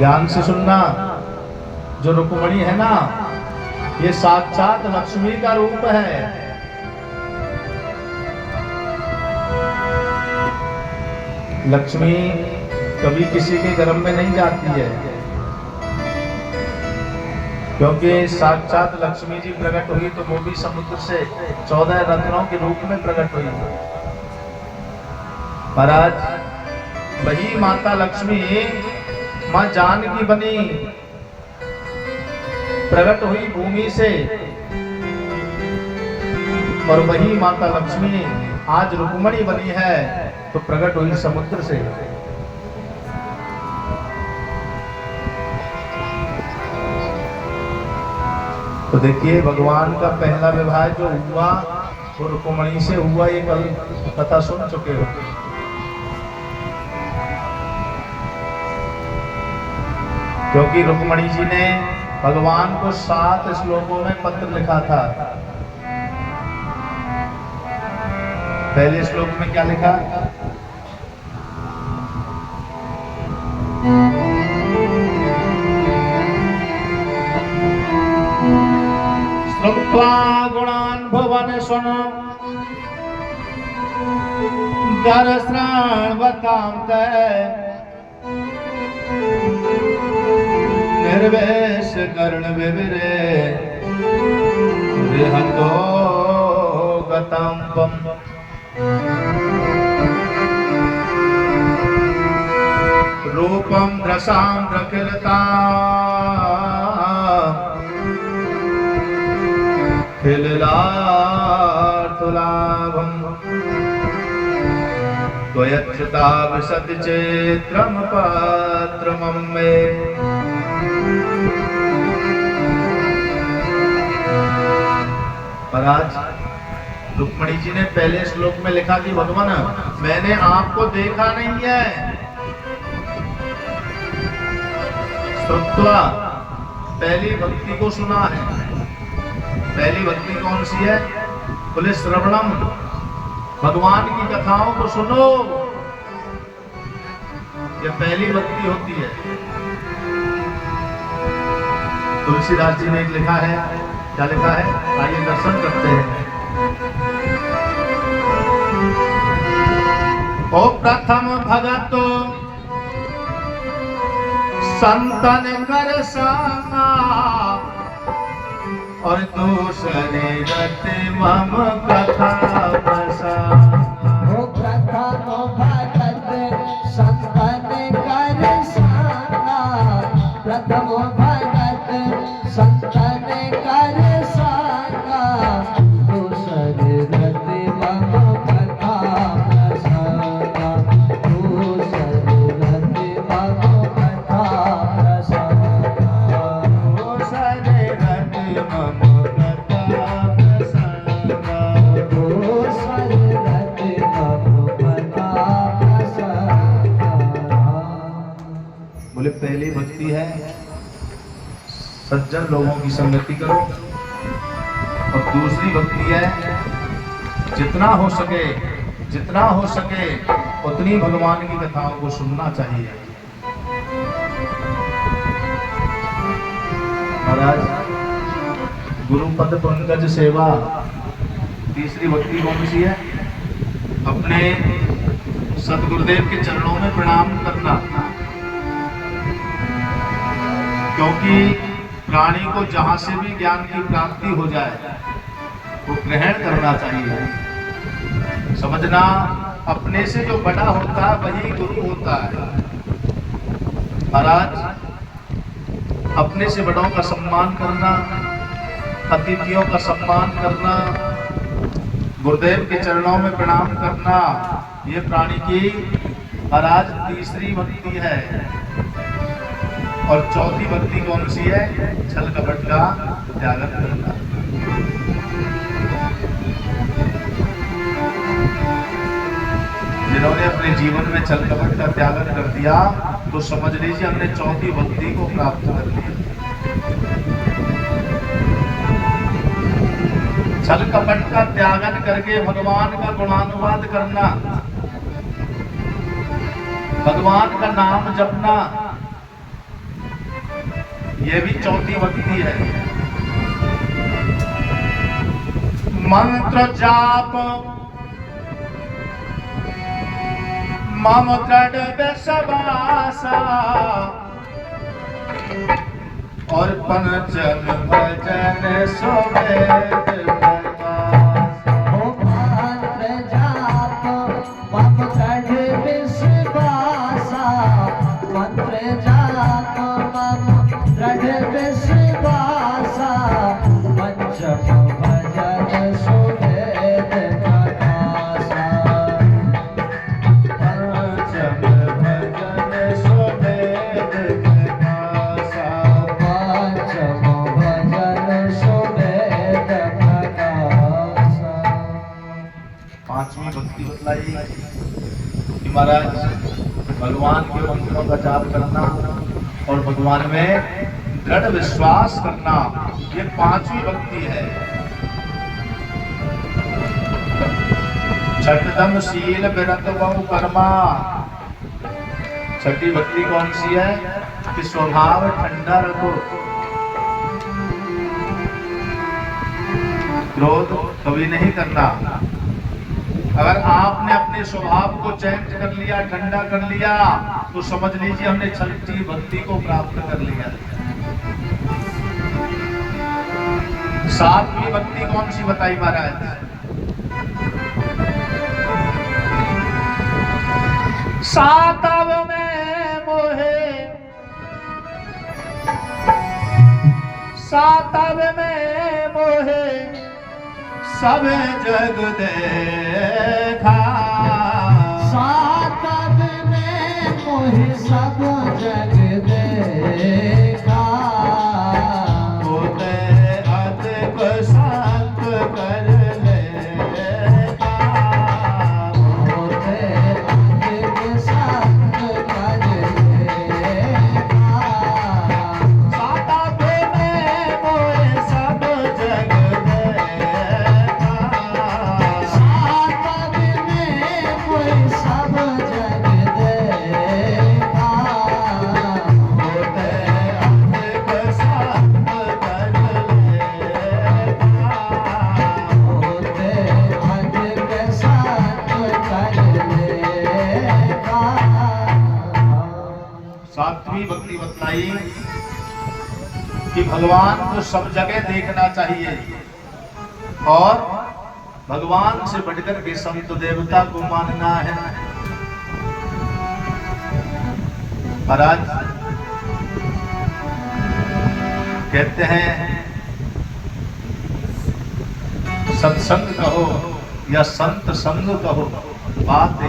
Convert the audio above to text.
ध्यान से सुनना, जो रुक्मणी है ना, ये साक्षात लक्ष्मी का रूप है। लक्ष्मी कभी किसी के गर्भ में नहीं जाती है, क्योंकि साक्षात लक्ष्मी जी प्रकट हुई तो वो भी समुद्र से 14 रत्नों के रूप में प्रकट हुई। महाराज, वही माता लक्ष्मी मां जानकी बनी, प्रकट हुई भूमि से, और वही माता लक्ष्मी आज रुक्मणी बनी है तो प्रकट हुई समुद्र से। तो देखिए, भगवान का पहला विवाह जो हुआ वो रुक्मणी से हुआ, ये कल कथा सुन चुके हो। क्योंकि रुक्मणी जी ने भगवान को 7 श्लोकों में पत्र लिखा था। पहले श्लोक में क्या लिखा? श्रुत्वा गुणान् भुवन सुन दर्शनावतां ते निर्वेश कर्ण विविरे रिहतो गतांपम। रूपम दशां प्रकिलता खिलार्थुलाभम त्वयच्युता विशति चेत्रम पात्रमं मे। महाराज, रुक्मणी जी ने पहले श्लोक में लिखा कि भगवान, मैंने आपको देखा नहीं है। श्रुत्वा, पहली भक्ति को सुना है। पहली भक्ति कौन सी है? बोले श्रवणम, भगवान की कथाओं को सुनो, यह पहली भक्ति होती है। तुलसीदास जी ने लिखा है, क्या लिखा है? आइए दर्शन करते हैं। ओ प्रथम भगत संतन कर सामा, और दूसरे रति मम कथा प्रसाद। ओ प्रथम भगत संतन कर सामा, प्रथम भगत संतन कर सामा, दूसरे रति मम कथा प्रसाद। दूसरे रति मम कथा प्रसाद। दूसरे रति मम कथा प्रसाद। दूसरे रति मम कथा प्रसाद। बोले पहली भक्ति है सज्जन लोगों की संगति करो, और दूसरी भक्ति है जितना हो सके उतनी भगवान की कथाओं को सुनना चाहिए। महाराज, गुरुपद पंकज सेवा, तीसरी भक्ति कौन सी है? अपने सदगुरुदेव के चरणों में प्रणाम करना। क्योंकि प्राणी को जहां से भी ज्ञान की प्राप्ति हो जाए वो ग्रहण करना चाहिए। समझना, अपने से जो बड़ा होता है वही गुरु होता है। महाराज, अपने से बड़ों का सम्मान करना, अतिथियों का सम्मान करना, गुरुदेव के चरणों में प्रणाम करना, ये प्राणी की महाराज तीसरी भक्ति है। और चौथी भक्ति कौन सी है? छल कपट का त्याग करना। जिन्होंने अपने जीवन में छल कपट का त्याग कर दिया तो समझ लीजिए हमने चौथी भक्ति को प्राप्त कर लिया। छल कपट का त्यागन करके भगवान का गुणानुवाद करना, भगवान का नाम जपना, ये भी चौथी भक्ति है। मंत्र जाप मम दृढ़ विश्वासा और पंचम भजन सुवेद प्रकाश। हो मंत्र जाप मम दृढ़ विश्वासा, मंत्र जाप मम दृढ़ विश्वासा, पंचम भजन सुवेद प्रकाशा। पंचम भजन सुवेद प्रकाशा। पंचम भजन सुवेद प्रकाशा। पांचवी भक्ति बतलाई कि महाराज भगवान के मंत्रों का जाप करना और भगवान में दृढ़ विश्वास करना, ये पांचवी भक्ति है। छठदम शील विरत बहु कर्मा। छठी भक्ति कौन सी है कि स्वभाव ठंडा रखो, क्रोध कभी नहीं करना। अगर आपने अपने स्वभाव को चेंज कर लिया, ठंडा कर लिया, तो समझ लीजिए हमने छठी भक्ति को प्राप्त कर लिया। सातवीं भक्ति कौन सी बताई महाराज? सातव में मोहे, सातव में मोहे सब जग देखा। सातव में मोहि सब जग देखा। होते अधिक संत कर लेगा। होते अधिक संत कर लेगा। सातव में मोहे सब जग देखा। सातव में मोहि सब जग देखा। होते अधिक संत कर लेगा। होते अधिक संत कर लेगा। सातवीं भक्ति बतलाई कि भगवान को सब जगह देखना चाहिए और भगवान से बढ़कर के संत देवता को मानना है। महाराज कहते हैं सत्संग कहो या संत संग कहो, बात